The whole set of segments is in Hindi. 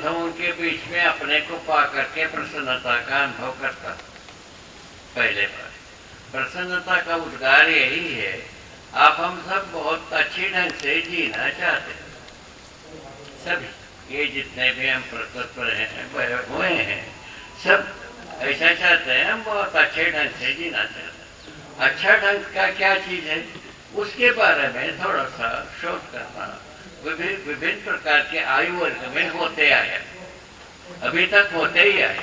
बांधवों के बीच में अपने को पा करके प्रसन्नता का अनुभव करता। पहले बार प्रसन्नता का उद्गार यही है, आप हम सब बहुत अच्छी ढंग से जीना चाहते हैं। सभी ये जितने भी हम प्रस्तुत हुए हैं सब ऐसा चाहते हैं, हम बहुत अच्छे ढंग से जीना चाहते हैं। अच्छा ढंग का क्या चीज है उसके बारे में थोड़ा सा शोध करना विभिन्न प्रकार के आयु वर्ग में होते आया, अभी तक होते ही आया।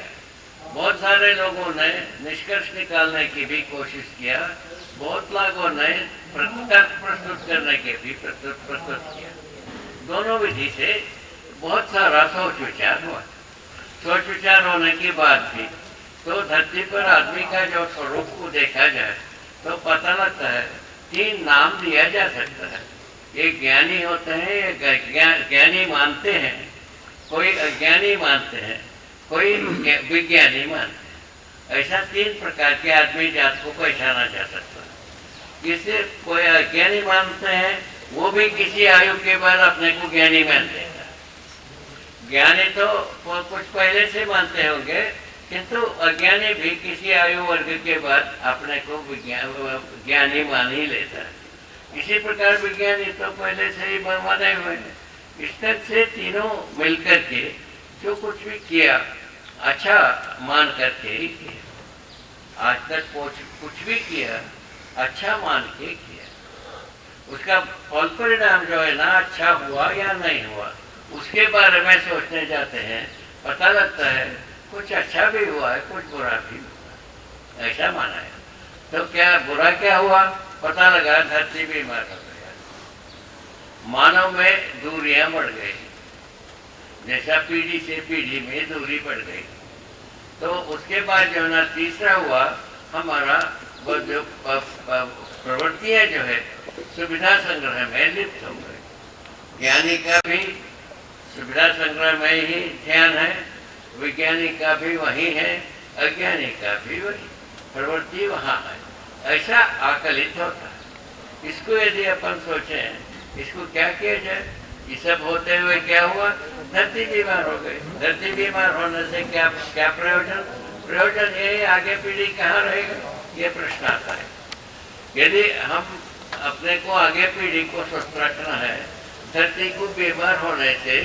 बहुत सारे लोगों ने निष्कर्ष निकालने की भी कोशिश किया, बहुत लोगों ने तर्क प्रस्तुत करने के भी प्रस्तुत किया। दोनों विधि से बहुत सारा सोच विचार हुआ। सोच विचार होने के बाद भी तो धरती पर आदमी का जो स्वरूप को देखा जाए तो पता लगता है 3 नाम दिया जा सकता है। एक ज्ञानी होते हैं, एक ज्ञानी मानते हैं, कोई अज्ञानी मानते हैं, कोई विज्ञानी मानते हैं। ऐसा 3 प्रकार के आदमी जात को पहचाना जा सकता है। जिसे कोई अज्ञानी मानते हैं वो भी किसी आयु के बाद अपने को ज्ञानी मानते हैं। ज्ञानी तो कुछ पहले से मानते होंगे, किंतु अज्ञानी भी किसी आयु वर्ग के बाद अपने को ज्ञानी मान ही लेता है। इसी प्रकार विज्ञानी तो पहले से ही माने हुए हैं। इस तरह से तीनों मिलकर के जो कुछ भी किया अच्छा मान करके ही किया। आज तक कुछ भी किया अच्छा मान के किया, उसका फल परिणाम जो है ना अच्छा हुआ या नहीं हुआ उसके बारे में सोचने जाते हैं। पता लगता है कुछ अच्छा भी हुआ है, कुछ बुरा भी हुआ, ऐसा माना है। तो क्या बुरा क्या हुआ? पता लगा धरती बीमार हो गया, मानव में दूरियां बढ़ गई, जैसा पीढ़ी से पीढ़ी में दूरी बढ़ गई। तो उसके बाद जो ना तीसरा हुआ, हमारा वो जो प्रवृत्तियां जो है सुविधा संग्रह में लिप्त हो गई। ज्ञानी का भी सुविधा संग्रह में ही ध्यान है, विज्ञानी का भी वही है, अज्ञानी का भी वही, प्रवृत्ति वहाँ है। ऐसा आकलित होता है। इसको यदि अपन सोचें इसको क्या किया जाए, ये सब होते हुए क्या हुआ? धरती बीमार हो गई। धरती बीमार होने से क्या प्रयोजन? प्रयोजन ये आगे पीढ़ी कहाँ रहेगा, ये प्रश्न आता है। यदि हम अपने को आगे पीढ़ी को स्वस्थ रखना है, धरती को बीमार होने से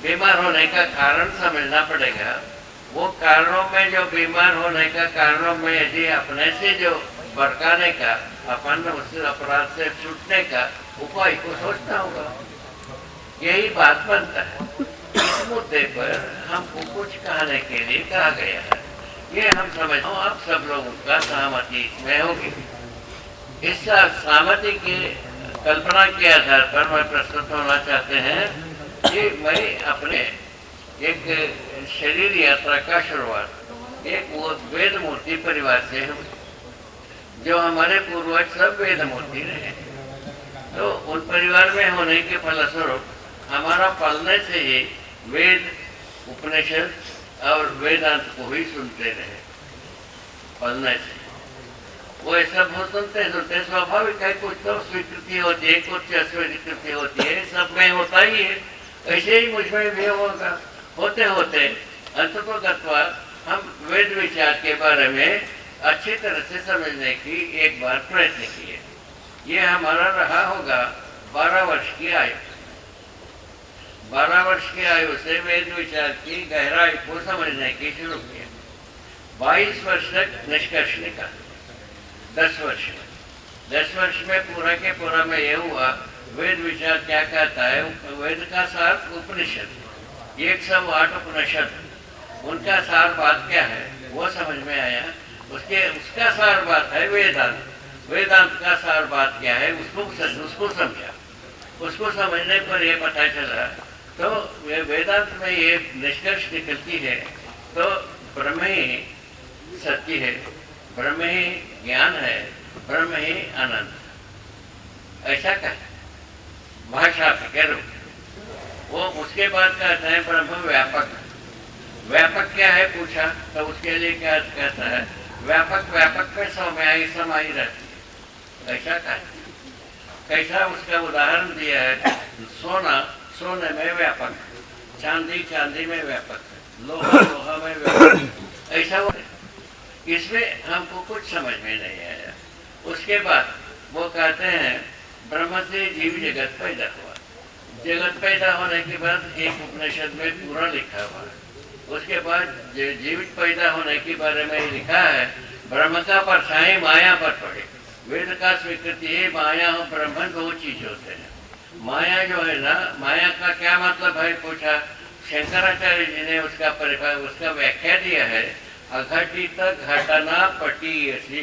बीमार होने का कारण समझना पड़ेगा। वो कारणों में जो बीमार होने का कारणों में यदि अपने से जो भड़काने का, अपन उस अपराध से छूटने का उपाय को सोचना होगा। यही बात बनता है। इस मुद्दे पर हमको कुछ कहने के लिए कहा गया है, ये हम समझ आप सब लोगों का सहमति इसमें होगी। इस सहमति की कल्पना के आधार पर मैं प्रस्तुत होना चाहते हैं कि मैं अपने एक शरीर यात्रा का शुरुआत एक वो वेद मूर्ति परिवार से हुई। जो हमारे पूर्वज सब वेद मूर्ति रहे, तो उन परिवार में होने के फलस्वरूप हमारा पलने से ही वेद, उपनिषद और वेदांत को ही सुनते रहे। पलने से वो सब हो सुनते स्वाभाविक है, कुछ तो स्वीकृति होती है, कुछ अस्वीकृति होती है, सब में होता ही है। ऐसे ही मुझमें भी होगा। होते होते अंततोगत्वा हम वेद विचार के बारे में अच्छी तरह से समझने की एक बार प्रयत्न किए। ये हमारा रहा होगा 12 वर्ष की आयु। 12 वर्ष की आयु से वेद विचार की गहराई को समझने की शुरू किया। 22 वर्ष तक निष्कर्ष निकाला। 10 वर्ष में पूरा के पूरा में यह हुआ वेद विचार क्या कहता है। वेद का सार उपनिषद, 108 उपनिषद, उनका सार बात क्या है वो समझ में आया। उसका सार बात है वेदांत। वेदांत का सार बात क्या है उसको समझा। उसको समझने पर यह पता चला तो वेदांत में ये निष्कर्ष निकलती है, तो ब्रह्म ही सत्य है, ब्रह्म ही ज्ञान है, ब्रह्म ही आनंद, ऐसा कहता भाषा के रूप। वो उसके बाद कहते हैं ब्रह्म व्यापक। व्यापक क्या है पूछा तो उसके लिए क्या कहता है, व्यापक में समाई रहती है, ऐसा कहता है। कैसा उसका उदाहरण दिया है, सोना, सोने में व्यापक, चांदी चांदी में व्यापक है, लोहा लोहा में व्यापक है, ऐसा वो इसमें हमको कुछ समझ में नहीं आया। उसके बाद वो कहते हैं ब्रह्म से जीव जगत पैदा हुआ। जगत पैदा होने के बाद एक उपनिषद में पूरा लिखा हुआ है। उसके बाद जीवित पैदा होने के बारे में लिखा है ब्रह्म का परछाई माया पर पड़े। वेद का स्वीकृति है माया और ब्रह्म दो चीज होते हैं। माया जो है ना, माया का क्या मतलब है पूछा, शंकराचार्य जी ने उसका उसका व्याख्या दिया है, अघटित घटना पटीयसी,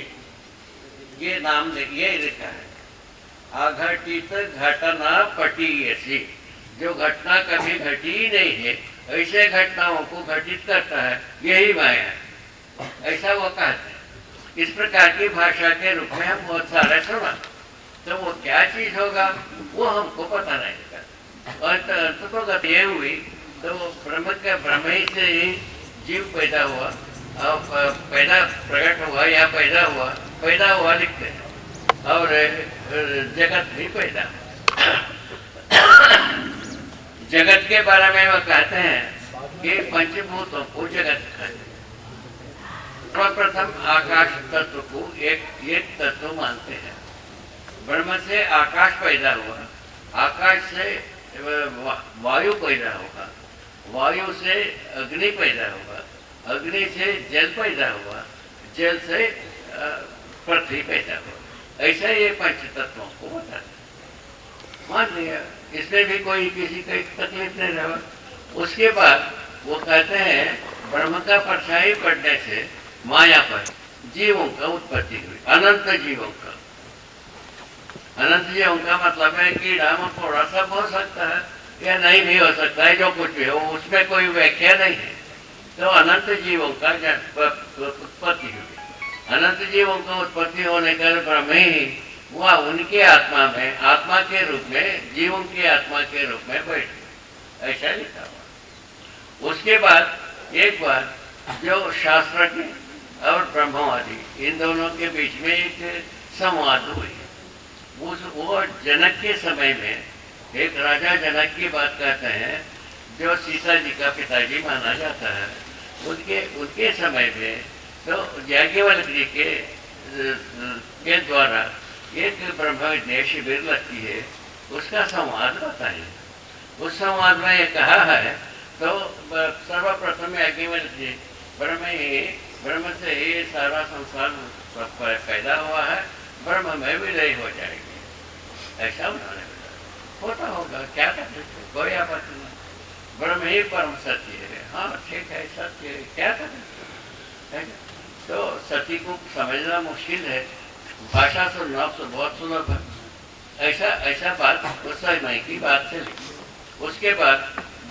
ये नाम ये लिखा है, अघटित घटना पटीयसी, जो घटना कभी घटी ही नहीं है ऐसे घटनाओं को घटित करता है, यही माया है, ऐसा वो कहते हैं। इस प्रकार की भाषा के रूप में हम बहुत सारे सुना, तो वो क्या चीज होगा वो हमको पता नहीं लगा। और तो गति ये हुई तो ब्रह्म ही से ही जीव पैदा हुआ, पैदा प्रकट हुआ या पैदा हुआ लिखते हैं, और जगत भी पैदा। जगत के बारे में वो कहते हैं कि पंचभूतों को जगत कहते हैं। सर्वप्रथम आकाश तत्व को एक तत्व मानते हैं। ब्रह्म से आकाश पैदा हुआ, आकाश से वायु पैदा होगा, वायु से अग्नि पैदा होगा, अग्नि से जल पैदा हुआ, जल से पृथ्वी पैदा हुआ। ऐसा ये पंच तत्वों को बताते मान लिया, इसमें भी कोई किसी का तकलीफ नहीं रहा। उसके बाद वो कहते हैं ब्रह्म का परछाई पड़ने से माया पर जीवों का उत्पत्ति हुई, अनंत जीवों का। अनंत जीवों का मतलब है कि राम थोड़ा सब हो सकता है या नहीं भी हो सकता है, जो कुछ भी हो उसमें कोई व्याख्या नहीं है। तो अनंत जीवों का उत्पत्ति हुई। अनंत जीवों का उत्पत्ति होने का ब्रह्म ही वह उनके आत्मा में, आत्मा के रूप में, जीवों की आत्मा के रूप में बैठे, ऐसा लिखा हुआ। उसके बाद एक बार जो शास्त्रज्ञ और ब्रह्मवादी इन दोनों के बीच में एक संवाद हुई। वो जनक के समय में एक राजा जनक की बात कहते हैं, जो सीता जी का पिताजी माना जाता है। उनके समय में तो याज्ञवल्क्य जी के द्वारा एक ब्रह्म विद्या शिविर लगती है, उसका संवाद बताइए। उस संवाद में ये कहा है, तो सर्वप्रथम याज्ञवल्क्य जी ब्रह्म से ही सारा संसार पैदा हुआ है, ब्रह्म में विलय हो जाएगी, ऐसा उन्होंने बताया। होता होगा, क्या करते, कोई आपत्ति नहीं, ब्रह्म ही परम सत्य है। हाँ ठीक है, सत्य है, क्या करें। तो सत्य को समझना मुश्किल है, भाषा सुनना तो बहुत सुलभ है। ऐसा बात उस समय की बात चली। उसके बाद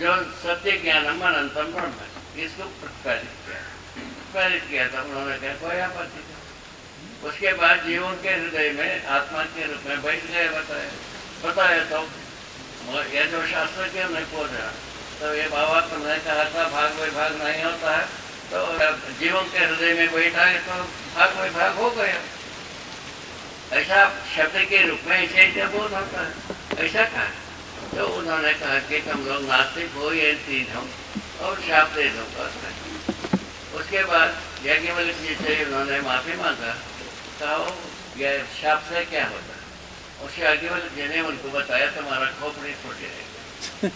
जो सत्य ज्ञानम अनंतम ब्रह्म, इसको प्रतिपादित किया था उन्होंने, कहा कोई आपत्ति नहीं। उसके बाद जीवों के हृदय में आत्मा के रूप में बैठ गए, बताया तो ये जो शास्त्र के नहीं पूछा, तो ये बाबा तुमने कहा था भाग विभाग नहीं होता है, तो जीवों के हृदय में बैठा है तो भाग विभाग हो गया। ऐसा शब्द के रूप में ऐसे बोध होता है, ऐसा कहा। तो उन्होंने कहा कि तुम लोग नास्तिक हो, ये तीन हो, और शाप दे दूंगा। उसके बाद याज्ञवल्क्य जी से उन्होंने माफी मांगा, कहा यह शाप से क्या होता है। उस याज्ञवल्क्य जी ने उनको बताया तुम्हारा खोपड़ी फूट जाएगा।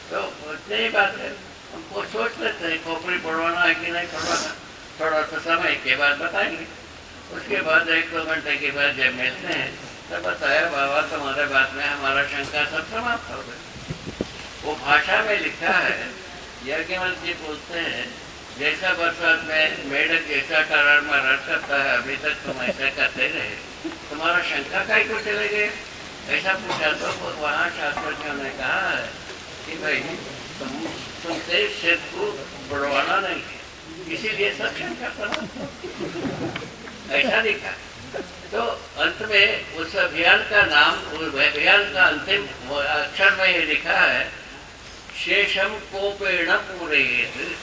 तो उतनी ही बात है, हमको सोच लेते हैं खोपड़ी पड़वाना है कि नहीं पड़वाना, थोड़ा सा समय के बाद बताएंगे। उसके बाद 1-2 घंटे के बाद जब मिलते हैं तो बताया बाबा तुम्हारे बात में हमारा शंका सब समाप्त हो गया। वो भाषा में लिखा है, याज्ञवल्क्य जी बोलते हैं जैसा बरसात में मेढक जैसा करार मरार करता है, अभी तक तुम ऐसा करते रहे, तुम्हारा शंका काहे को चले गए, ऐसा पूछा। तो वहाँ शास्त्रज्ञों ने कहा है कि भाई तुमसे सिर को बढ़वाना नहीं है, इसीलिए सब शंका करा, ऐसा लिखा। तो अंत में उस अभियान का नाम, उस अभियान का अंतिम अक्षर में ये लिखा है, शेषम कोपेण पूरयेत।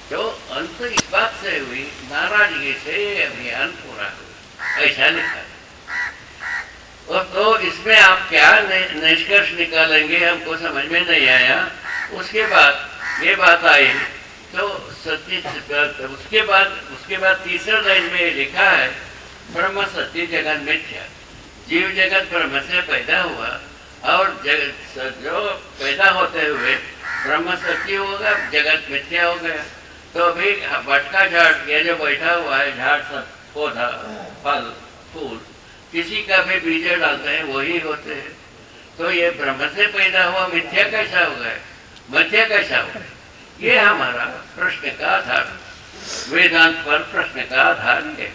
तो अंत इस बात से हुई, नाराजगी से ये अभियान पूरा हुआ, ऐसा लिखा है। और तो इसमें आप क्या निष्कर्ष निकालेंगे हमको समझ में नहीं आया। उसके बाद ये बात आई तो सत्य, उसके बाद तीसरा लाइन में ये लिखा है ब्रह्म सत्य जगत मिथ्या। जीव जगत ब्रह्म से पैदा हुआ और जगत जो पैदा होते हुए ब्रह्म सत्य होगा, जगत मिथ्या हो गया। तो अभी भटका झाड़, ये जो बैठा हुआ है झाड़, सब पौधा, फल, फूल, किसी का भी बीज डालते हैं वही होते हैं। तो ये ब्रह्म से पैदा हुआ मिथ्या कैसा हो गया, मिथ्या कैसा हो गया? ये हमारा प्रश्न का आधार, वेदांत पर प्रश्न का आधार है।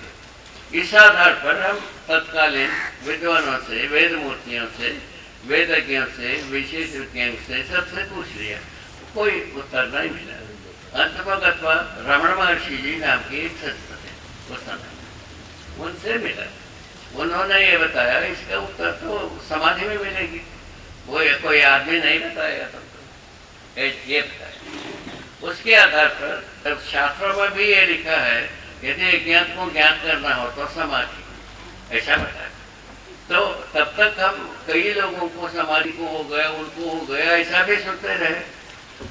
इस आधार पर हम तत्कालीन विद्वानों से, वेद मूर्तियों से, वेदज्ञों से, विशेषज्ञों से सबसे पूछ लिया, कोई उत्तर नहीं मिला। अंततः रमण महर्षि जी नाम की एक संस्था थे उस समय, उनसे मिला। उन्होंने ये बताया इसका उत्तर तो समाधि में मिलेगी, वो कोई आदमी नहीं बताएगा तुमको, ये बताया। उसके आधार पर तब शास्त्रों में भी ये लिखा है यदि अज्ञात को ज्ञान करना हो तो समाधि, ऐसा बताया। तो तब तक हम कई लोगों को समाधि को हो गया, उनको हो गया, ऐसा भी सुनते रहे।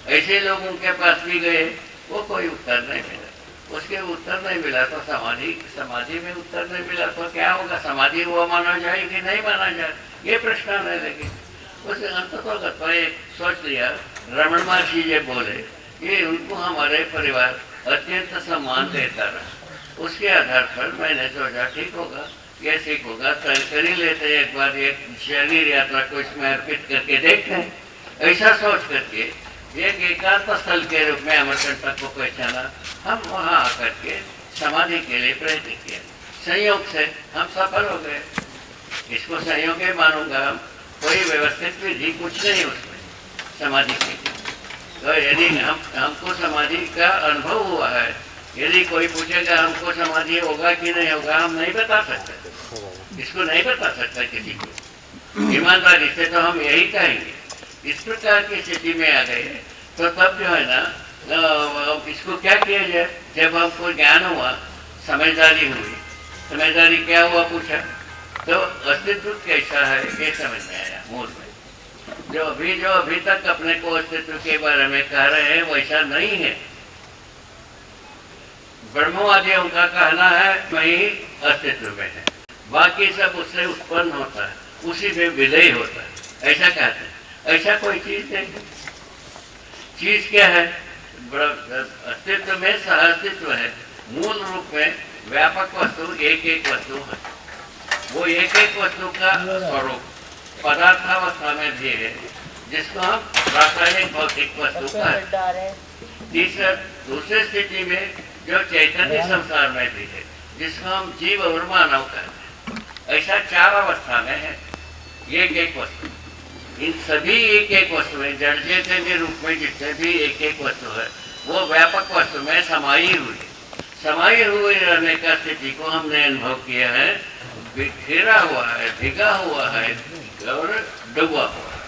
ऐसे लोगों के पास भी गए, वो कोई उत्तर नहीं मिला। उसके उत्तर नहीं मिला तो समाधि में उत्तर नहीं मिला तो क्या होगा? समाधि हुआ माना जाए कि नहीं माना जाए, ये प्रश्न आने लगे। उस अंततः एक सोच लिया, रमण महर्षि जी बोले ये उनको हमारे परिवार अत्यंत सम्मान देता रहा। उसके आधार पर मैंने सोचा ठीक होगा, ये ठीक होगा, कर ही लेते एक बार, एक शरीर यात्रा को इसमें अर्पित करके देखते हैं। ऐसा सोच करके एक एकांत स्थल के रूप में अमरकंटक को पहचाना, हम वहाँ आकर के समाधि के लिए प्रयत्न किया। संयोग से हम सफल हो गए, इसको संयोग ही मानूंगा। हम कोई व्यवस्थित विधि कुछ नहीं उसमें समाधि के लिए। तो यदि हमको समाधि का अनुभव हुआ है, यदि कोई पूछेगा हमको समाधि होगा कि नहीं होगा, हम नहीं बता सकते, इसको नहीं बता सकता किसी को। ईमानदारी से तो हम यही कहेंगे। इस प्रकार की स्थिति में आ गए तो तब जो है ना, इसको क्या किया जाए? जब हमको ज्ञान हुआ, समझदारी हुई, समझदारी क्या हुआ पूछा तो अस्तित्व कैसा है ये समझ में आया। मूल में जो अभी तक अपने को अस्तित्व के बारे में कह रहे हैं वैसा नहीं है। ब्रह्मवादियों का कहना है मैं ही अस्तित्व में है, बाकी सब उससे उत्पन्न होता है, उसी में विलय होता है, ऐसा कहते हैं। ऐसा कोई चीज नहीं है। चीज क्या है? अस्तित्व में सहअस्तित्व है। मूल रूप में व्यापक वस्तु एक एक वस्तु है। वो एक एक वस्तु का स्वरूप पदार्थावस्था में भी है, जिसको हम रासायनिक भौतिक वस्तु कहते। दूसरी स्थिति में जो चैतन्य संसार में भी है, जिसको हम जीव और मानव कहते हैं। ऐसा चार अवस्था में है एक एक वस्तु। इन सभी एक एक वस्तुएं जड़ चेतन के रूप में जितने भी एक एक वस्तु है वो व्यापक वस्तु में समाई हुई रहने का स्थिति को हमने अनुभव किया है। बिखरा हुआ है, भिगा हुआ है और डूबा हुआ है,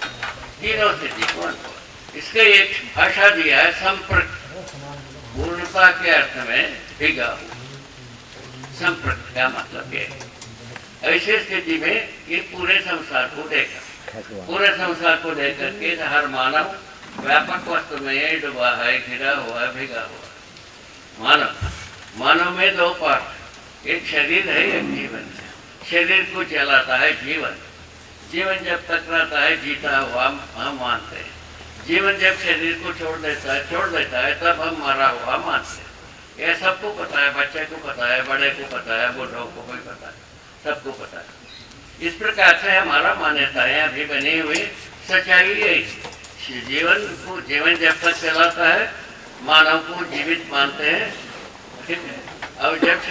तीनों स्थिति को अनुभव। इसके एक भाषा दिया है संपर्क, पूर्णता के अर्थ में भिगा हुआ। संपर्क का मतलब ये है। ऐसी स्थिति में ये पूरे संसार को देखा, पूरे संसार को देख करके हर मानव व्यापक वस्तु में डूबा है, घिरा हुआ है, भिगा हुआ है। मानव में दो पार्ट, एक शरीर है, एक जीवन है। शरीर को चलाता है जीवन। जीवन जब तक रहता है जीता हुआ हम मानते हैं। जीवन जब शरीर को छोड़ देता है तब हम मरा हुआ मानते हैं। यह सबको पता है, बच्चे को पता है, बड़े को पता है, बूढ़ों को भी पता है, सबको पता है। इस प्रकार से हमारा मान्यताएं अभी बनी हुई सच्चाई यही। जीवन जब तक चलाता है मानव को जीवित मानते हैं, ठीक है। और जब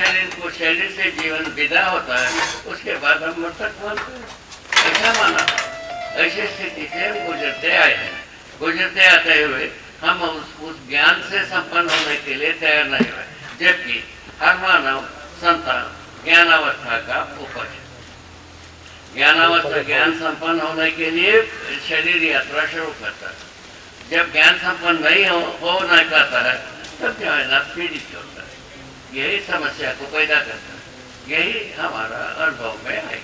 शरीर से जीवन विदा होता है उसके बाद हम मृतक मानते हैं, ऐसा माना। ऐसी स्थिति से हम गुजरते आए हैं। गुजरते आते हुए हम उस ज्ञान से संपन्न होने के लिए तैयार नहीं हुए, जबकि हर मानव संतान ज्ञानावस्था का उपज है। ज्ञान संपन्न होने के लिए शरीर यात्रा शुरू करता है। जब ज्ञान संपन्न नहीं हो नहीं पाता है तब जो है ना पीड़ित होता है। यही समस्या को पैदा करता है। यही हमारा अनुभव में है।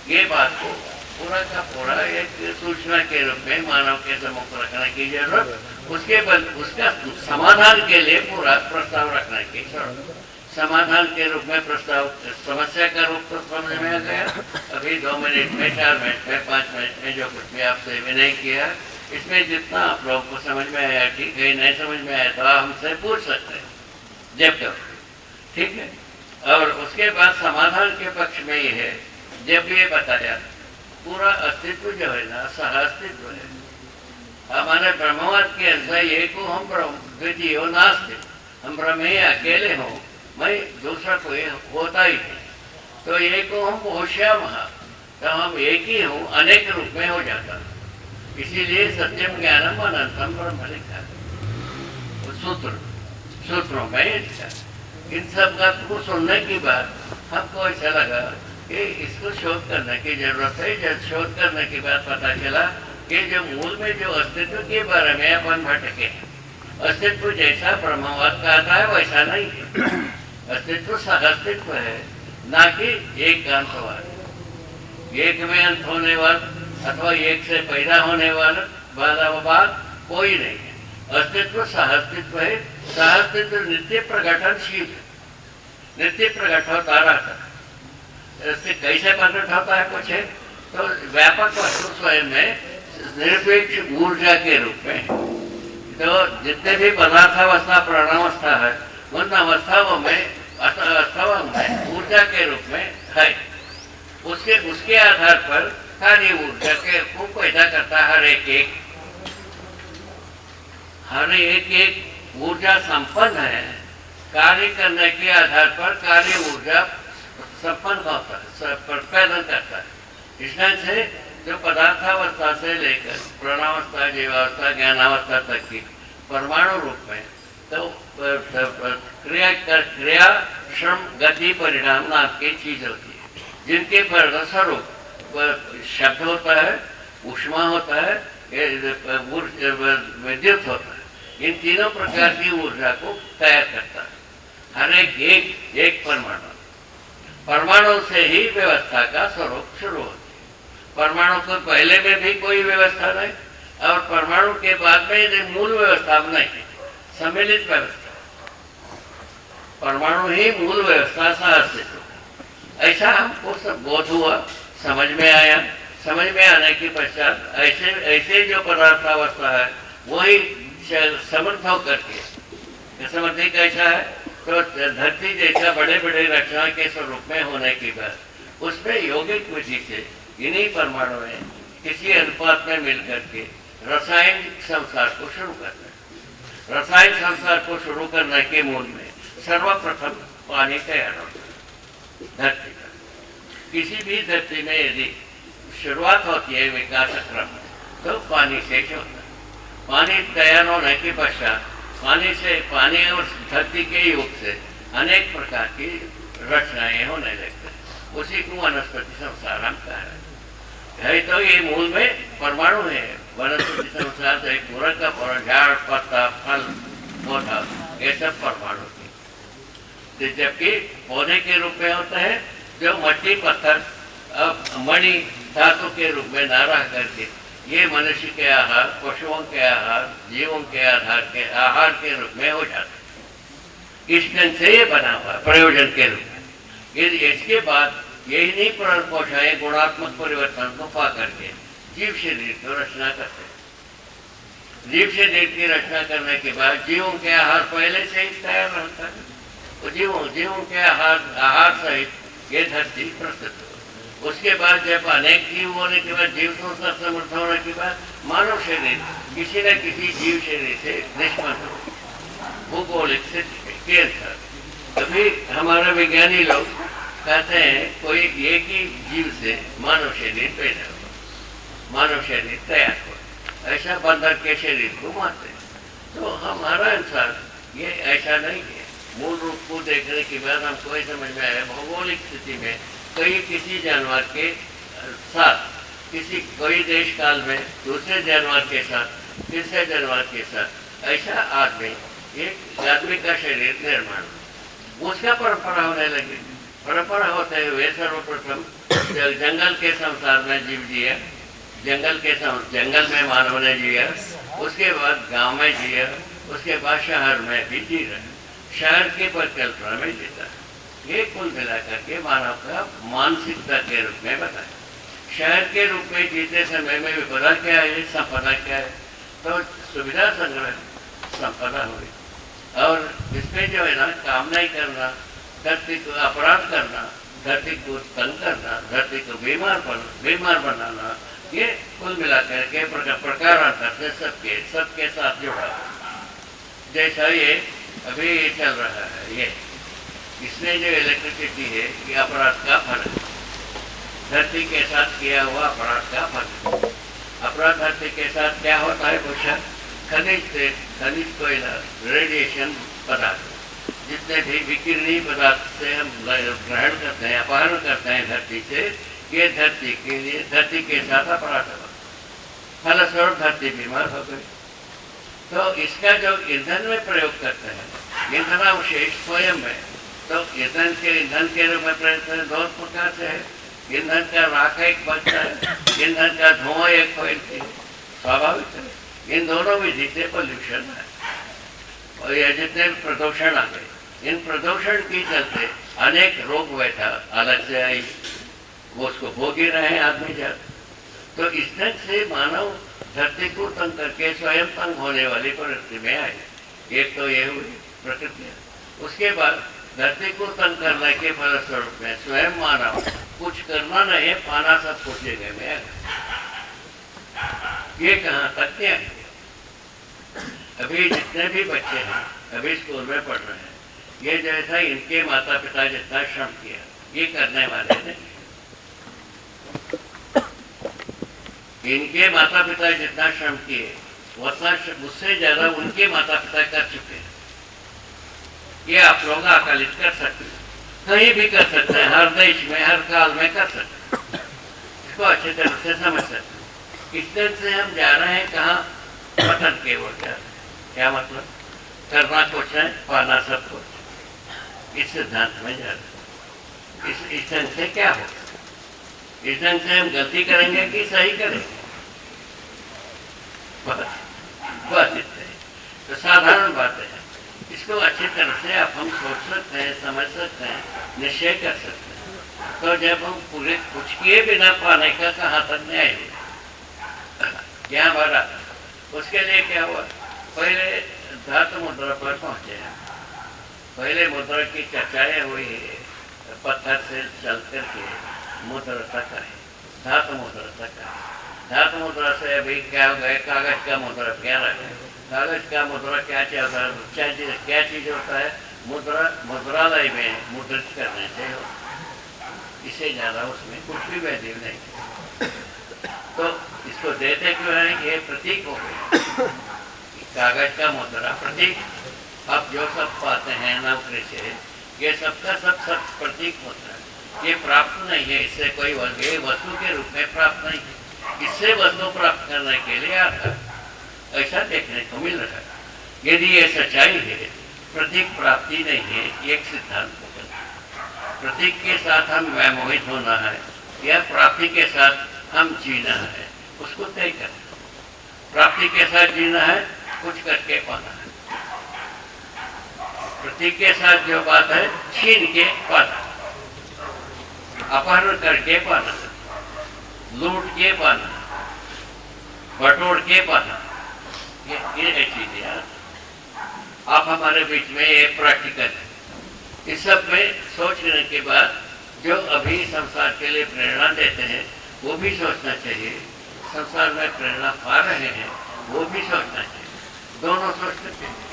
ये बात को पूरा का पूरा एक सूचना के रूप में मानव के सम्मुख रखने की जरूरत उसके बाद उसका समाधान के लिए पूरा प्रस्ताव रखने की जरूरत। समाधान के रूप में प्रस्ताव, समस्या का रूप तो समझ में आ गया। अभी 2 मिनट में, 4 मिनट में, 5 मिनट में जो कुछ भी आपसे विनय किया, इसमें जितना आप लोगों को समझ में आया ठीक है, नहीं समझ में आया तो आप हमसे पूछ सकते हैं जब तक, ठीक है। और उसके बाद समाधान के पक्ष में ये है, जब ये बताया पूरा अस्तित्व जो है ना, सह अस्तित्व है। हमारे ब्रह्मवाद के अनुसार ये को हम ब्रह्म द्वितीय नास्ति, हम ब्रह्म ही अकेले हों, मैं दूसरा कोई होता ही नहीं। तो ये को हम होश्याम, तो हम एक ही हूँ, अनेक रूप में हो जाता। इसीलिए सत्यम ज्ञानम अनंतम ब्रह्म लिखा सूत्रों में लिखा। इन सब का को सुनने के बाद हमको ऐसा लगा कि इसको शोध करने की जरूरत है। जब शोध करने के बाद पता चला कि जो मूल में जो अस्तित्व के बारे में अपन भटके, अस्तित्व जैसा ब्रह्मवाद कहता है वैसा नहीं है। अस्तित्व सह अस्तित्व है, ना कि एक का अंतवाद, एक में अंत होने वाला अथवा एक से पैदा होने वाला बात कोई नहीं है। अस्तित्व सह अस्तित्व है। सह अस्तित्व नित्य प्रकटनशील है, नित्य प्रकट होता रहता है। इससे कैसे प्रकट होता है कुछ है तो व्यापक वस्तु स्वयं में निरपेक्ष ऊर्जा के रूप में। तो जितने भी पदार्थावस्था प्राणावस्था है, उन अवस्थाओं में ऊर्जा के रूप में है। उसके आधार पर कार्य ऊर्जा के को पैदा करता है। हर एक ऊर्जा संपन्न है। कार्य करने के आधार पर कार्य ऊर्जा संपन्न होता है, पैदा करता है। इस ढंग से जो पदार्थावस्था से लेकर प्राणावस्था, जीवावस्था, ज्ञानावस्था तक की परमाणु रूप में तो क्रिया श्रम गति परिणाम नाम की चीज होती है, जिनके परिणामस्वरूप शब्द होता है, ऊष्मा होता है, विद्युत होता है। इन तीनों प्रकार की ऊर्जा को तैयार करता है हर एक परमाणु से ही व्यवस्था का स्वरूप शुरू होती है। परमाणु को पहले में भी कोई व्यवस्था नहीं और परमाणु के बाद में मूल व्यवस्था नहीं, सम्मिलित व्यवस्था। परमाणु ही मूल व्यवस्था सह अस्तित्व। ऐसा हमको सब बोध हुआ, समझ में आया। समझ में आने के पश्चात ऐसे जो पदार्थावस्था है वही समर्थ होकर के, समर्थी कैसा है तो धरती जैसा बड़े बड़े रचना के स्वरूप में होने के बाद उसमें यौगिक विधि से इन्हीं परमाणु में किसी अनुपात में मिलकर के रासायनिक संसार को शुरू करना है। रासायनिक संसार को शुरू करने के मूल में सर्वप्रथम पानी तैयार होता है धरती पर। किसी भी धरती में यदि शुरुआत होती है विकास क्रम तो पानी से होता है। पानी तैयार होने के पश्चात पानी और धरती के युग से अनेक प्रकार की रचनाएं होने लगती हैं। उसी को वनस्पति संसार हम कह रहे हैं। तो ये मूल में परमाणु है। वनस्पति संसार तो एक पूरा का पूरा झाड़, पत्ता, फल, पौधा, ये सब परमाणु है। जबकि पौधे के रूप में होता है जो मट्टी, पत्थर, मणि, धातु के रूप में ना रह करके ये मनुष्य के आहार, पशुओं के आहार, जीवों के आहार के रूप में हो जाता है। इस ढंग से ये बना हुआ प्रयोजन के रूप में। इसके बाद यही नहीं प्राण पोषाएं गुणात्मक परिवर्तन को पा करके जीव शरीर की रचना करते हैं। जीव शरीर की रचना करने के बाद जीवों के आहार पहले से ही तैयार रहता है। तो जीवों के आहार सहित ये धरती प्रस्तुत हो। उसके बाद जब अनेक जीव होने के बाद, जीव संसार समर्थ होने के बाद मानव शरीर किसी न किसी जीव शरीर से निष्पन्न हो भूगोलिक स्थिति। तभी हमारे विज्ञानी लोग कहते हैं कोई एक ही जीव से मानव शरीर पैदा हो, मानव शरीर तैयार हो, ऐसा बंदर के शरीर को मानते हैं। तो हमारा अनुसार ये ऐसा नहीं है। मूल रूप को देखने के बाद हमको ये समझ में आया भौगोलिक स्थिति में किसी जानवर के साथ कोई देश काल में दूसरे जानवर के साथ, तीसरे जानवर के साथ ऐसा आदमी का शरीर निर्माण, उसका परंपरा होने लगी। परंपरा होते हुए सर्वप्रथम जंगल के संसार में जीव जिया, जंगल में मानव ने जिया, उसके बाद गांव में जिया, उसके बाद शहर में भी जी रहे, शहर के परिकल्पना में जीता। ये कुल मिलाकर के मानव का मानसिकता के रूप में बताया। शहर के रूप में जीते समय में विपदा क्या है, संपदा क्या है, तो सुविधा संग्रह संपदा हुई, और इसमें जो है ना काम नहीं करना, धरती को अपराध करना, धरती को तंग करना, धरती को बीमार बनाना, ये कुल मिलाकर के प्रकारांतर से सबके साथ जुड़ा। जैसा ये अभी चल रहा है, ये इसमें जो इलेक्ट्रिसिटी है ये अपराध का फल है, धरती के साथ किया हुआ अपराध का फल। अपराध धरती के साथ क्या होता है पूछा, खनिज कोयला, रेडिएशन पदार्थ, जितने भी विकिरणीय पदार्थ से हम ग्रहण करते हैं, अपहरण करते हैं धरती से, ये धरती के लिए, धरती के साथ अपराध हुआ, फलस्वरूप धरती बीमार हो गई। तो इसका जो ईंधन में प्रयोग करते हैं, ईंधनावशेष स्वयं में, तो ईंधन के रूप में प्रयोग दो प्रकार से है। ईंधन का राख एक बचता है, ईंधन का धुआं एक फैलती है, स्वाभाविक है। इन दोनों विधि से पोल्यूशन है, और ये जितने प्रदूषण आ गए, इन प्रदूषण के चलते अनेक रोग बैठा अलग से आई, वो उसको भोग ही रहे हैं आदमी जब। तो इस ढंग से मानव धरती को तंग करके स्वयं तंग होने वाली परिस्थिति में आए। एक तो ये हुई प्रकृति, उसके बाद धरती को तंग करने के फलस्वरूप में स्वयं मानव कुछ करना नहीं, पाना सब कुछ जगह में आ गया। ये कहाँ तक क्या है? अभी जितने भी बच्चे हैं अभी स्कूल में पढ़ रहे हैं, ये जैसा इनके माता पिता जितना श्रम किया, ये करने वाले नहीं। इनके माता पिता जितना श्रम किए उतना उससे ज्यादा उनके माता पिता कर चुके हैं। ये आप लोग आकलित कर सकते हैं, कहीं भी कर सकते हैं, हर देश में हर काल में कर सकते हैं, इसको अच्छी तरह से समझ सकते हैं। इस तरह से हम जा रहे हैं कहाँ, पतन के ओर जा रहे हैं। क्या मतलब, करना कुछ है, पाना सब कुछ, इस सिद्धांत में जा रहे हैं। इस ढंग से क्या होगा, इस ढंग से हम गलती करेंगे कि सही करेंगे, बस इतने। तो साधारण बातें हैं, इसको अच्छी तरह से आप हम सोच सकते हैं, समझ सकते हैं, निश्चय कर सकते हैं। तो जब हम पूरे कुछ किए बिना पाने का कहाँ तक न्याय हुआ, क्या भरा, उसके लिए क्या हुआ, पहले धातु मुद्रा पर पहुंचे हैं। पहले मुद्रा की चर्चाएं हुई, पत्थर से चल करके मुद्रा तक आए, धातु मुद्रा तक आए। धातु मुद्रा से अभी क्या हो गया, कागज का मुद्रा क्या रह गया। कागज का मुद्रा क्या चीज होता है, मुद्रा मुद्रालय में मुद्रित करने से हो, इससे ज्यादा उसमें कुछ भी वैल्यू नहीं। तो इसको देते क्यों है, ये प्रतीक हो गया, कागज का मुद्रा प्रतीक। अब जो सब पाते हैं नौकरी से, ये सबका सब प्रतीक होता है, ये प्राप्त नहीं है, इससे कोई वस्तु के रूप में प्राप्त नहीं है, इससे वस्तु प्राप्त करने के लिए आता है, ऐसा देखने को मिल रहा है। यदि ये सच्चाई है, प्रतीक प्राप्ति नहीं है, एक सिद्धांत होगा। प्रतीक के साथ हम मोहित होना है या प्राप्ति के साथ हम जीना है, उसको तय करना। प्राप्ति के साथ जीना है, कुछ करके पाना है। प्रतीक के साथ जो बात है, छीन के पाना, अपहरण करके पाना, लूट के पाना, बटोर के पाना, ये चीजें यार आप हमारे बीच में ये प्रैक्टिकल है। इस सब में सोचने के बाद जो अभी संसार के लिए प्रेरणा देते हैं वो भी सोचना चाहिए, संसार में प्रेरणा पा रहे हैं वो भी सोचना चाहिए, दोनों सोचना चाहिए।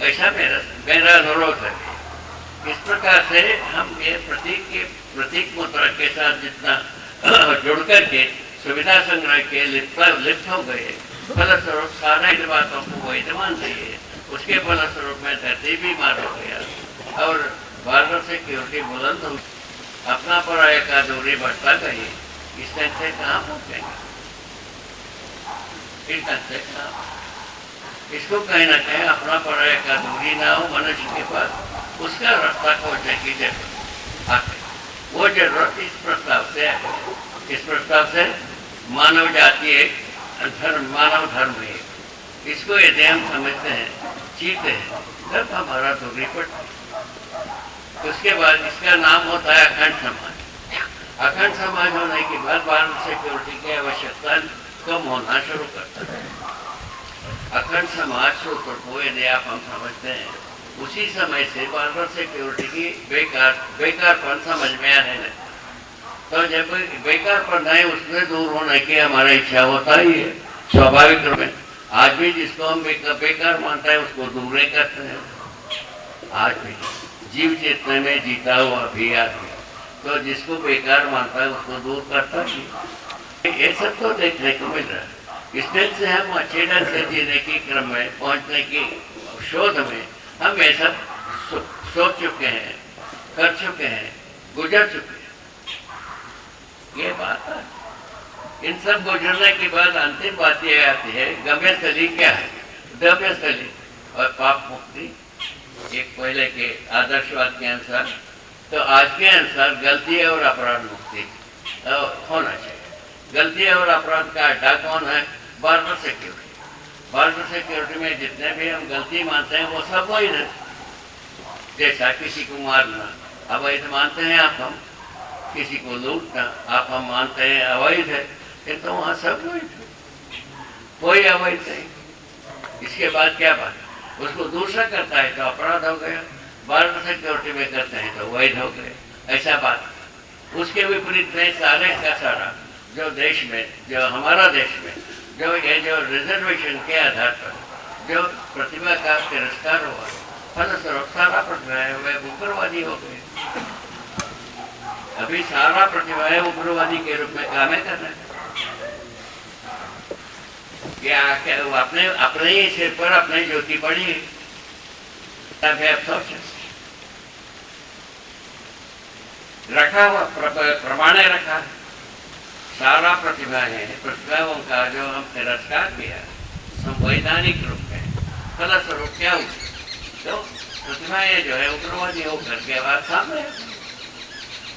ऐसा मेरा अनुरोध है। इस प्रकार से हम ये प्रतीक मुद्रा के साथ जितना जुड़ करके सुविधा संग्रह के लिप्त हो गए, फलस्वरूप सारे बातों को वैध मान लिए, उसके फलस्वरूप में धरती बीमार हो गया और बॉर्डर सिक्योरिटी बुलंद हो, अपना पराया का दूरी बढ़ता गई। इस ढंग से कहाँ पहुँचेंगे, इस ढंग से कहाँ, इसको कहीं ना कहीं अपना पराया का दूरी ना हो मनुष्य के पास, उसका रास्ता खोजने की जरूरत आती, वो जरूरत इस प्रस्ताव से है। इस प्रस्ताव से मानव जाति एक, मानव धर्म एक, इसको यदि हम समझते हैं, जीते हैं, तब हमारा दूरी पड़ती। उसके बाद इसका नाम होता है अखंड समाज। अखंड समाज होने के बाद बार्डर सिक्योरिटी की आवश्यकता कम होना शुरू करता है। अखंड समाज सूत्र को यदि आप हम समझते हैं, उसी समय से बार्डर सिक्योरिटी की बेकारपन समझ में आने लगे। तो जब बेकारपन है, उससे दूर होने की हमारा इच्छा होता ही है, स्वाभाविक रूप में। आज भी जिसको हम बेकार मानता है, उसको दूर नहीं करते हैं। आज भी जीव चेतने में जीता हुआ भी आदमी तो जिसको बेकार मानता है, उसको दूर करता ही। ये सब तो देखने को मिल रहा है। इस दिन से हम अच्छे ढंग से जीने के क्रम में पहुंचने की शोध में हम ये सब सोच चुके हैं, कर चुके हैं, गुजर चुके हैं। ये बात है। इन सब गुजरने के बाद अंतिम बात यह आती है, गम्यस्थली क्या है? गम्यस्थली और पाप मुक्ति। एक पहले के आदर्शवाद के अनुसार, तो आज के अनुसार गलती और अपराध मुक्ति होना चाहिए। गलती और अपराध का अड्डा कौन है? Border security. बार्डर सिक्योरिटी में जितने भी हम गलती मानते हैं, वो सब वही है। जैसा किसी को मारना अवैध मानते हैं आप, हम किसी को लूटना आप हम मानते हैं अवैध है, ये तो वहाँ सब वही थे, कोई अवैध नहीं। इसके बाद क्या बात? उसको दूसरा करता है तो अपराध हो गया, बार्डर सिक्योरिटी में करते हैं तो वैध हो गए, ऐसा बात। उसके विपरीत में सारे का सारा जो देश में, जो हमारा देश में जो ये जो रिजर्वेशन के आधार पर जो प्रतिभा का तिरस्कार हुआ, फलस्वरूप सारा प्रतिभाएं वे उग्रवादी हो गए। अभी सारा प्रतिभाएं उग्रवादी के रूप में काम कर रहे हैं। क्या अपने ही सिर पर अपनी ज्योति पड़ी है, तभी अफसोस है। रखा हुआ प्रमाण रखा है, सारा प्रतिभा है, प्रतिभाओं का जो हम तिरस्कार किया संवैधानिक रूप में, फलस्वरूप क्या हुआ? तो प्रतिभाएं जो है उग्रवादी होकर के बाद सामने।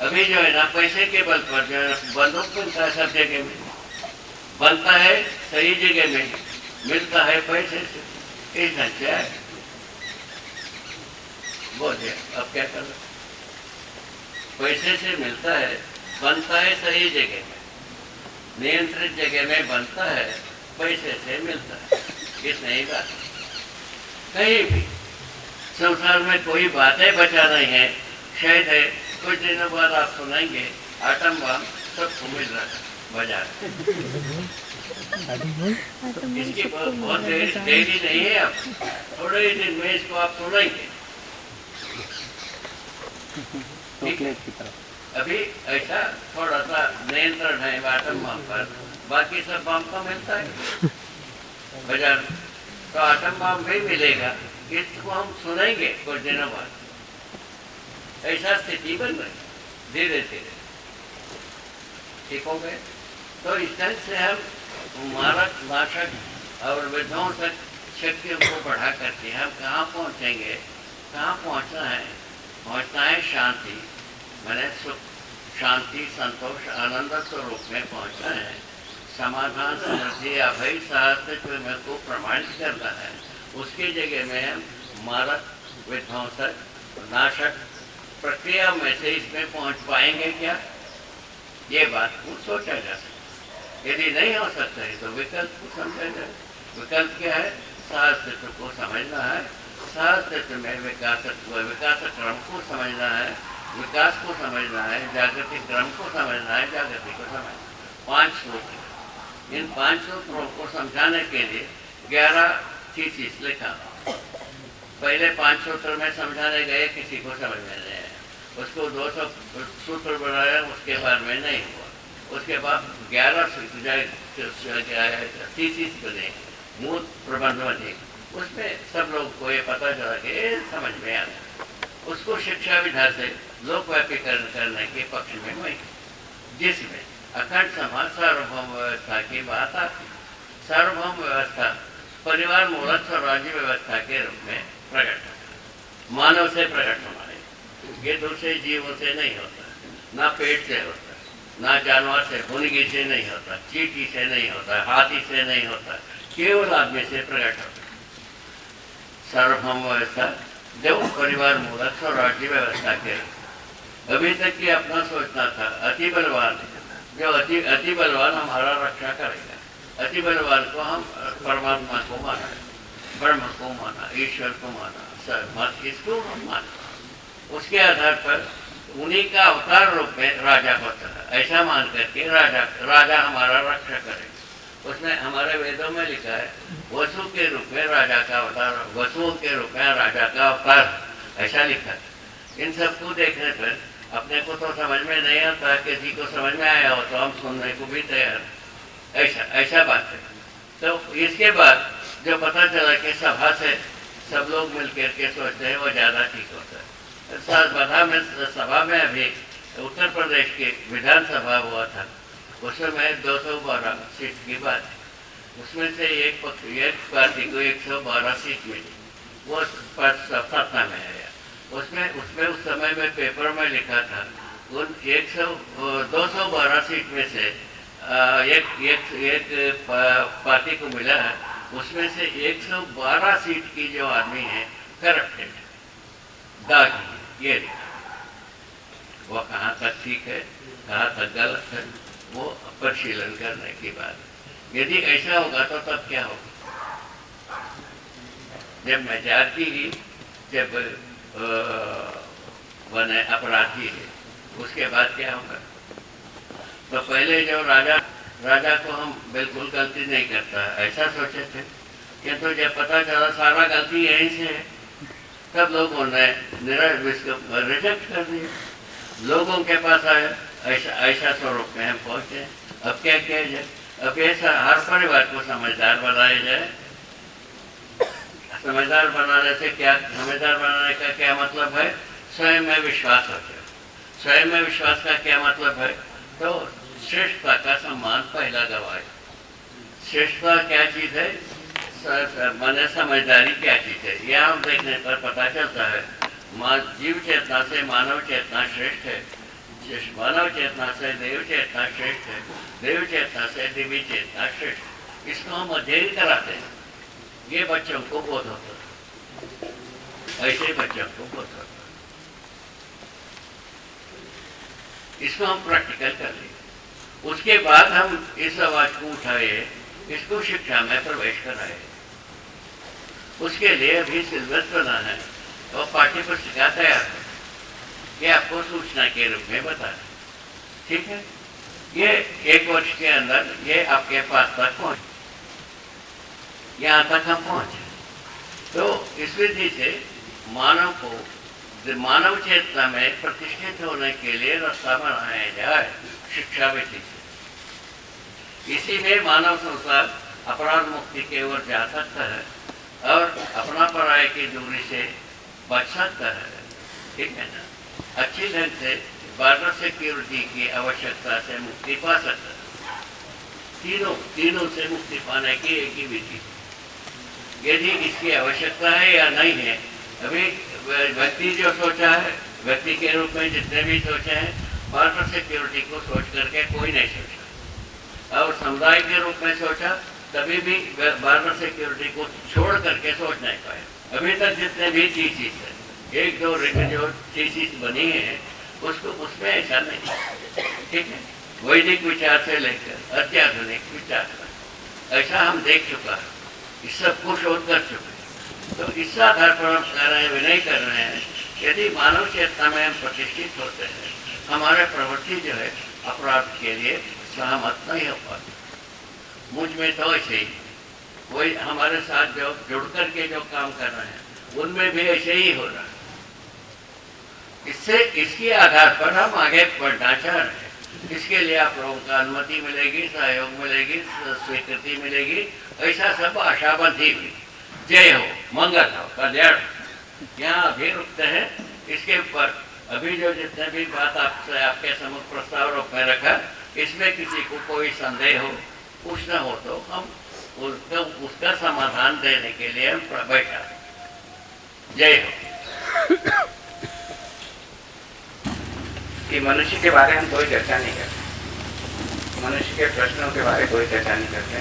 अभी जो है ना, पैसे के बल पर जो है बंदूक मिलता है, सब जगह में बनता है, सही जगह में मिलता है पैसे से, इस ढंग से है। बोलिए अब क्या कर रहे? पैसे से मिलता है, बनता है सही जगह में, नियंत्रित जगह में बनता है, पैसे से मिलता है। इतनी ही बात। कहीं भी संसार में कोई बातें बचा नहीं है। शायद है कुछ दिनों बाद आप सुनेंगे आटम बम सबको मिल रहा है बाजार। इसकी बहुत देरी नहीं है, अब थोड़े ही दिन में इसको आप सुनेंगे। अभी ऐसा थोड़ा सा नियंत्रण है आटम बम पर, बाकी सब बम तो मिलता है बाजार, तो आटम बम भी मिलेगा। इसको हम सुनेंगे कुछ दिनों बाद। ऐसा स्थिति बन रही धीरे धीरे, ठीक हो गए। तो इस तरह से हम मारक नाशक और विध्वंसक शक्तियों को बढ़ा करके हम कहाँ पहुँचेंगे? कहाँ पहुँचना है? पहुँचना है शांति, मैंने सुख, शांति, संतोष, आनंद स्वरूप में पहुँचना है। समाधान, समृद्धि, अभय, सहस्तित्व में को प्रमाणित करना है। उसकी जगह में हम मारक, विध्वंसक, नाशक प्रक्रिया में से इसमें पहुँच पाएंगे क्या? ये बात को सोचा जा सकता। यदि नहीं हो सकता है तो विकल्प को समझा जाए। विकल्प क्या है? सहस्तित्व को समझना है, सहस्तित्व में विकास क्रम को समझना है, विकास को समझना है, जागृतिक क्रम को समझना है, जागृति को समझना। 5 सूत्र, इन 5 सूत्रों को समझाने के लिए 11 थीसिस लिखा। पहले 5 सूत्र में समझाने गए, किसी को समझ में नहीं आया, उसको 200 सूत्र बनाया, उसके बाद में नहीं हुआ। उसके बाद 11 थीसिस बने, मूल प्रबंध बने, उसमें सब लोग को ये पता चला कि समझ में आ गया। उसको शिक्षा विधा से लोकव्यापीकरण करने के पक्ष में हुई, जिसमें अखंड समाज सार्वभौम व्यवस्था की बात आती। सार्वभौम व्यवस्था परिवार मूलक स्वराज्य व्यवस्था के रूप में प्रकट होता, मानव से प्रकट होना है। ये दूसरे जीवों से नहीं होता, ना पेट से होता, ना जानवर से, मुर्गी से नहीं होता, चींटी से नहीं होता, हाथी से नहीं होता, केवल आदमी से प्रकट होता है। सार्वभौम व्यवस्था देव परिवार मूलक स्वराज्य व्यवस्था के अभी तक की अपना सोचना था अति बलवान, जो अति बलवान हमारा रक्षा करेगा। अति बलवान को हम परमात्मा को माना, ब्रह्म को माना, ईश्वर को माना, इसको हम माना। उसके आधार पर उन्हीं का अवतार रूप में राजा होता है, ऐसा मान करके राजा हमारा रक्षा करेगा। उसने हमारे वेदों में लिखा है वसु के रूप में राजा का अवतार, वसुओं के रूप में राजा का अवतार, ऐसा लिखा है। इन सबको देखने पर अपने को तो समझ में नहीं आता, किसी को समझ में आया हो तो हम सुनने को भी तैयार, ऐसा बात है। तो इसके बाद जो पता चला कि सभा से सब लोग मिलकर के सोचते हैं वो ज़्यादा ठीक होता है। सभा में अभी उत्तर प्रदेश की विधानसभा हुआ था, उसमें 212 सीट की बात है। उसमें से एक पार्टी को 112 सीट मिली, वो सत्ता में आया। उसमें उस समय में पेपर में लिखा था उन 212 सीट में से एक पार्टी को मिला है, उसमें से 112 सीट की जो आदमी है करप्टेड, दागी, ये लिखा। वो कहाँ तक ठीक है, कहाँ तक गलत है, वो परिशीलन करने की बात है। यदि ऐसा होगा तो तब क्या होगा? जब मेजॉरिटी ही जब बने अपराधी है, उसके बाद क्या होगा? तो पहले जो राजा को हम बिल्कुल गलती नहीं करता ऐसा सोचे थे, किंतु जब पता चला सारा गलती यहीं से है, तब लोगों ने रिजेक्ट कर दिया। लोगों के पास आया ऐसा स्वरूप में हम पहुंचे। अब क्या किया जाए? अब ऐसा हर परिवार को समझदार बनाया जाए। समझदार बनाने से क्या, समझदार बनाने का क्या मतलब है? स्वयं में विश्वास हो जाए। स्वयं में विश्वास का क्या मतलब है? तो श्रेष्ठता का सम्मान पहला गवाए। श्रेष्ठता क्या चीज है? माने समझदारी क्या चीज है? यह हम देखने पर पता चलता है जीव चेतना से मानव चेतना श्रेष्ठ है, मानव चेतना से देव चेतना श्रेष्ठ है, देव चेतना से दिव्य चेतना श्रेष्ठ। इसको हम अध्ययन कराते हैं, ये बच्चों को बोध होता है, ऐसे बच्चों को बोध होता है। इसको हम प्रैक्टिकल कर लिए। उसके बाद हम इस आवाज को उठाए, इसको शिक्षा में प्रवेश कराए। उसके लिए अभी सिलेबस बना है और पाठ्य पुस्तिका तैयार है, ये आपको सूचना के रूप में बता है। ठीक है, ये 1 वर्ष के अंदर ये आपके पास तक पहुंचे, यहाँ तक हम पहुंचे। तो इस विधि से मानव को मानव चेतना में प्रतिष्ठित होने के लिए रास्ता बनाया जाए शिक्षा विधि से। इसी में मानव संसार अपराध मुक्ति की ओर जा सकता है और अपना पराये की दूरी से बच सकता है। ठीक है ना? अच्छी ढंग से बॉर्डर सिक्योरिटी की आवश्यकता से मुक्ति पा सकता है। तीनों से मुक्ति पाने की एक ही विधि। यदि इसकी आवश्यकता है या नहीं है, अभी व्यक्ति जो सोचा है, व्यक्ति के रूप में जितने भी सोचे हैं, बॉर्डर सिक्योरिटी को सोच करके कोई नहीं सोचा, और समुदाय के रूप में सोचा तभी भी बॉर्डर सिक्योरिटी को छोड़ करके सोच नहीं पाया। अभी तक जितने भी थीसिस है, 1-2 जो थीसिस बनी है, उसको उसमें ऐसा नहीं। ठीक है, वैदिक विचार से लेकर अत्याधुनिक विचार तक ऐसा हम देख चुका है, इस सब को शोध कर चुके हैं। तो इस आधार पर हम कह रहे हैं, विनय कर रहे हैं, यदि मानव चेतना में हम प्रतिष्ठित होते हैं, हमारे प्रवृत्ति जो है अपराध के लिए सहमत नहीं हो पाती। मुझ में तो ऐसे ही कोई हमारे साथ जो जुड़ करके जो काम कर रहे हैं, उनमें भी ऐसे ही हो रहा है। इसके आधार पर हम आगे बढ़ना चाह रहे हैं। इसके लिए आप लोगों का अनुमति मिलेगी, सहयोग मिलेगी, स्वीकृति मिलेगी, ऐसा सब आशा बंधी हुई। जय हो, मंगल हो, कल्याण। यहाँ अभी रुकते हैं। इसके ऊपर अभी जो जितने भी बात आपसे आपके सम्मुख प्रस्ताव रूप में रखा, इसमें किसी को कोई संदेह हो, पूछना हो तो हम उसका समाधान देने के लिए हम बैठा। जय हो। कि मनुष्य के बारे में हम कोई चर्चा नहीं करते, मनुष्य के प्रश्नों के बारे में कोई चर्चा नहीं करते।